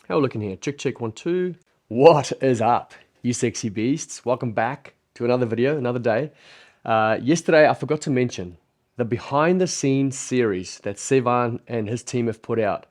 How we looking here? Check, 1, 2. What is up, you sexy beasts? Welcome back to another video, another day. Yesterday, I forgot to mention the behind the scenes series that Sevan and his team have put out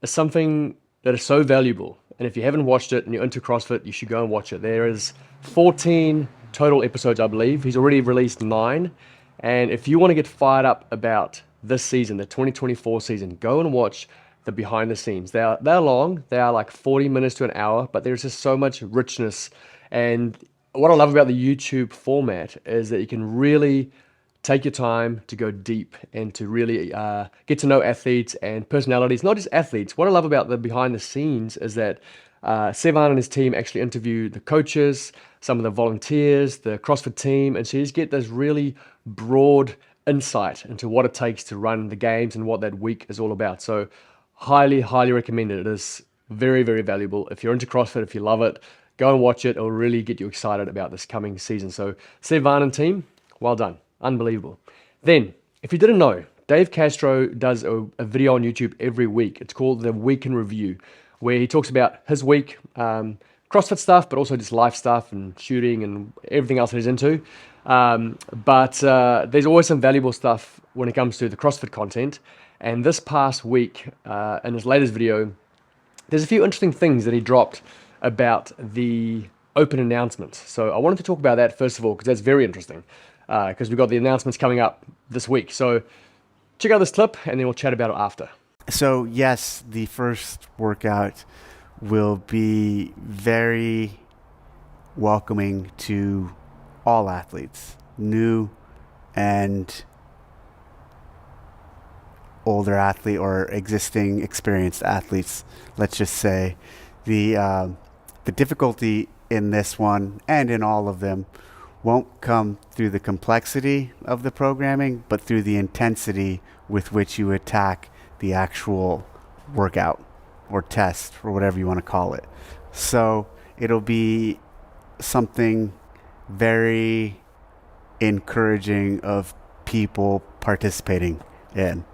is something that is so valuable. And if you haven't watched it and you're into CrossFit, you should go and watch it. There is 14 total episodes, I believe. He's already released 9. And if you want to get fired up about this season, the 2024 season, go and watch the behind the scenes. They're long. They are like 40 minutes to an hour, but there's just so much richness. And what I love about the YouTube format is that you can really take your time to go deep and to really get to know athletes and personalities, not just athletes. What I love about the behind the scenes is that Sevan and his team actually interview the coaches, some of the volunteers, the CrossFit team, and so you just get this really broad insight into what it takes to run the games and what that week is all about. So highly, highly recommend it. It is very, very valuable. If you're into CrossFit, if you love it, go and watch it. It'll really get you excited about this coming season. So Sevan and team, well done. Unbelievable. Then, if you didn't know, Dave Castro does a video on YouTube every week. It's called the Week in Review, where he talks about his week, CrossFit stuff, but also just life stuff and shooting and everything else that he's into. But there's always some valuable stuff when it comes to the CrossFit content. And this past week, in his latest video, there's a few interesting things that he dropped about the open announcements. So I wanted to talk about that first of all, because that's very interesting. Because we've got the announcements coming up this week. So check out this clip, and then we'll chat about it after. So yes, the first workout will be very welcoming to all athletes, new and older athlete or existing experienced athletes. Let's just say the difficulty in this one and in all of them won't come through the complexity of the programming, but through the intensity with which you attack the actual workout or test or whatever you want to call it. So it'll be something very encouraging of people participating in.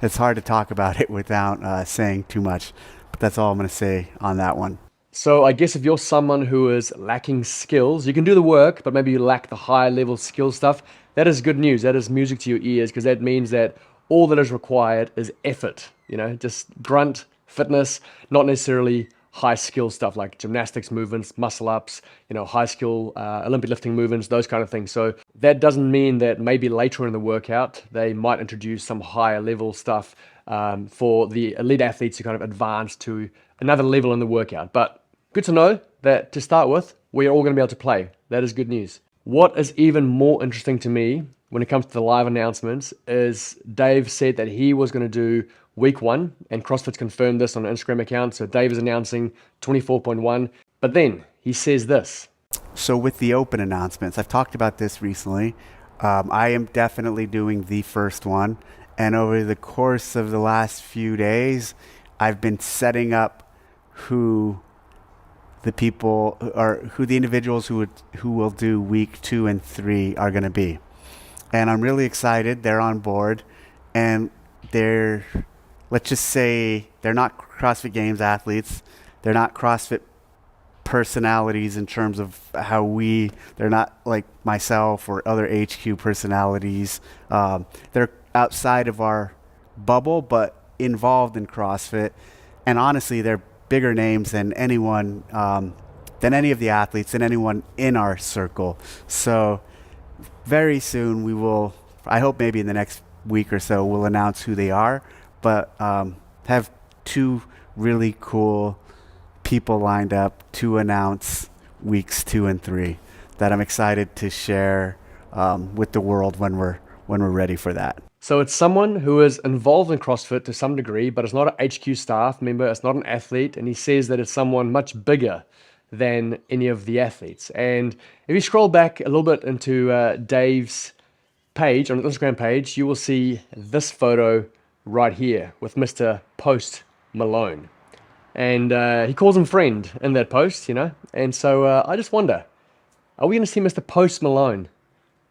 It's hard to talk about it without saying too much, but that's all I'm going to say on that one. So I guess if you're someone who is lacking skills, you can do the work, but maybe you lack the high level skill stuff. That is good news. That is music to your ears, because that means that all that is required is effort, just grunt, fitness, not necessarily high skill stuff like gymnastics movements, muscle ups, high skill Olympic lifting movements, those kind of things. So that doesn't mean that maybe later in the workout, they might introduce some higher level stuff for the elite athletes to kind of advance to another level in the workout. But good to know that to start with, we're all going to be able to play. That is good news. What is even more interesting to me when it comes to the live announcements is Dave said that he was going to do week 1, and CrossFit's confirmed this on an Instagram account. So Dave is announcing 24.1, but then he says this. So with the open announcements, I've talked about this recently. I am definitely doing the first one. And over the course of the last few days, I've been setting up who the people or who the individuals who will do week 2 and 3 are going to be. And I'm really excited. They're on board, and let's just say they're not CrossFit Games athletes. They're not CrossFit personalities in terms of they're not like myself or other HQ personalities. They're outside of our bubble, but involved in CrossFit. And honestly, they're bigger names than anyone, than any of the athletes, than anyone in our circle. So very soon I hope maybe in the next week or so, we'll announce who they are, but have 2 really cool people lined up to announce weeks 2 and 3 that I'm excited to share with the world when we're ready for that. So it's someone who is involved in CrossFit to some degree, but it's not an HQ staff member, it's not an athlete, and he says that it's someone much bigger than any of the athletes. And if you scroll back a little bit into Dave's page, on his Instagram page, you will see this photo right here with Mr. Post Malone. And he calls him friend in that post, And so I just wonder, are we going to see Mr. Post Malone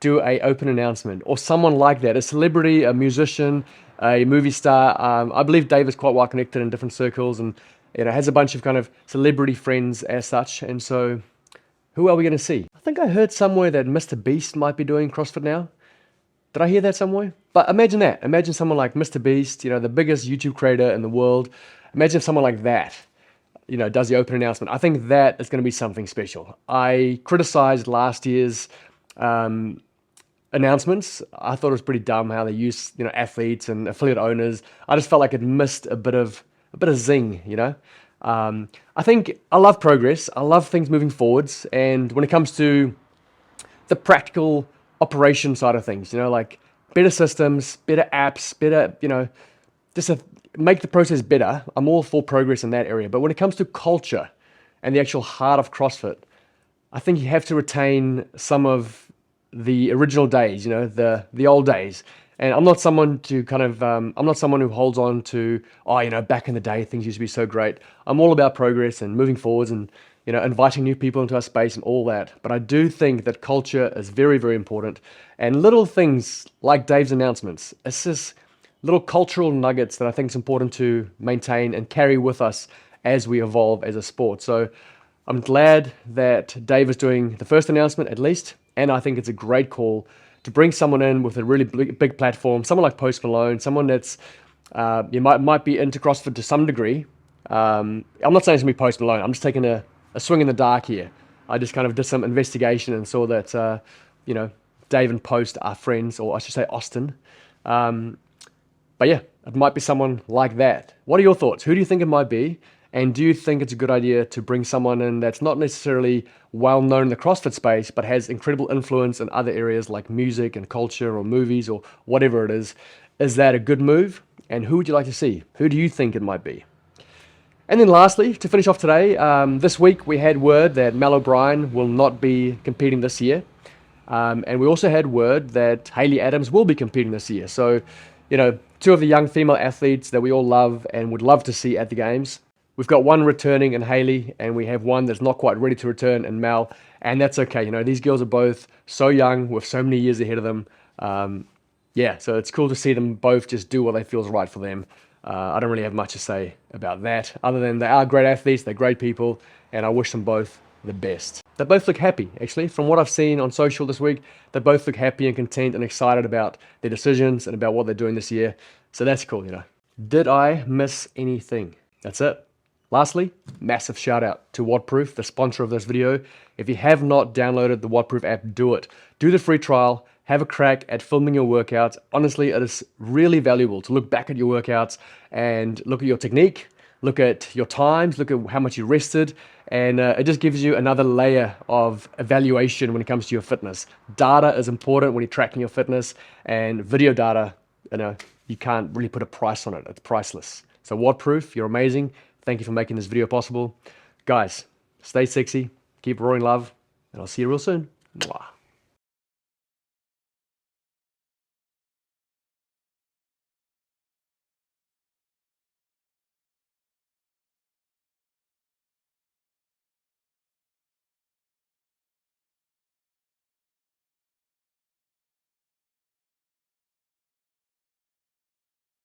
do a open announcement, or someone like that, a celebrity, a musician, a movie star? I believe Dave is quite well connected in different circles, and has a bunch of kind of celebrity friends as such. And so who are we going to see? I think I heard somewhere that Mr. Beast might be doing CrossFit now. Did I hear that somewhere? But imagine that. Imagine someone like Mr. Beast, the biggest YouTube creator in the world. Imagine if someone like that, does the open announcement. I think that is going to be something special. I criticized last year's announcements. I thought it was pretty dumb how they used, athletes and affiliate owners. I just felt like it missed a bit of zing, I think I love progress. I love things moving forwards. And when it comes to the practical operation side of things, like better systems, better apps, better, make the process better. I'm all for progress in that area. But when it comes to culture and the actual heart of CrossFit, I think you have to retain some of the original days, the old days. And I'm not someone to I'm not someone who holds on to, back in the day, things used to be so great. I'm all about progress and moving forwards and, inviting new people into our space and all that. But I do think that culture is very, very important. And little things like Dave's announcements, it's just little cultural nuggets that I think is important to maintain and carry with us as we evolve as a sport. So I'm glad that Dave is doing the first announcement at least. And I think it's a great call to bring someone in with a really big platform, someone like Post Malone, someone that's you might be into CrossFit to some degree. I'm not saying it's going to be Post Malone. I'm just taking a swing in the dark here. I just kind of did some investigation and saw that Dave and Post are friends, or I should say Austin. But yeah, it might be someone like that. What are your thoughts? Who do you think it might be? And do you think it's a good idea to bring someone in that's not necessarily well known in the CrossFit space, but has incredible influence in other areas like music and culture or movies or whatever it is? Is that a good move? And who would you like to see? Who do you think it might be? And then lastly, to finish off today, this week we had word that Mal O'Brien will not be competing this year. And we also had word that Hayley Adams will be competing this year. So, two of the young female athletes that we all love and would love to see at the games. We've got one returning in Hayley, and we have one that's not quite ready to return in Mal, and that's okay. These girls are both so young with so many years ahead of them. So it's cool to see them both just do what they feel is right for them. I don't really have much to say about that, other than they are great athletes, they're great people, and I wish them both the best. They both look happy, actually. From what I've seen on social this week, they both look happy and content and excited about their decisions and about what they're doing this year. So that's cool, Did I miss anything? That's it. Lastly, massive shout out to Wattproof, the sponsor of this video. If you have not downloaded the Wattproof app, do it. Do the free trial, have a crack at filming your workouts. Honestly, it is really valuable to look back at your workouts and look at your technique, look at your times, look at how much you rested, and it just gives you another layer of evaluation when it comes to your fitness. Data is important when you're tracking your fitness, and video data, you can't really put a price on it. It's priceless. So Wattproof, you're amazing. Thank you for making this video possible. Guys, stay sexy, keep roaring love, and I'll see you real soon. Mwah.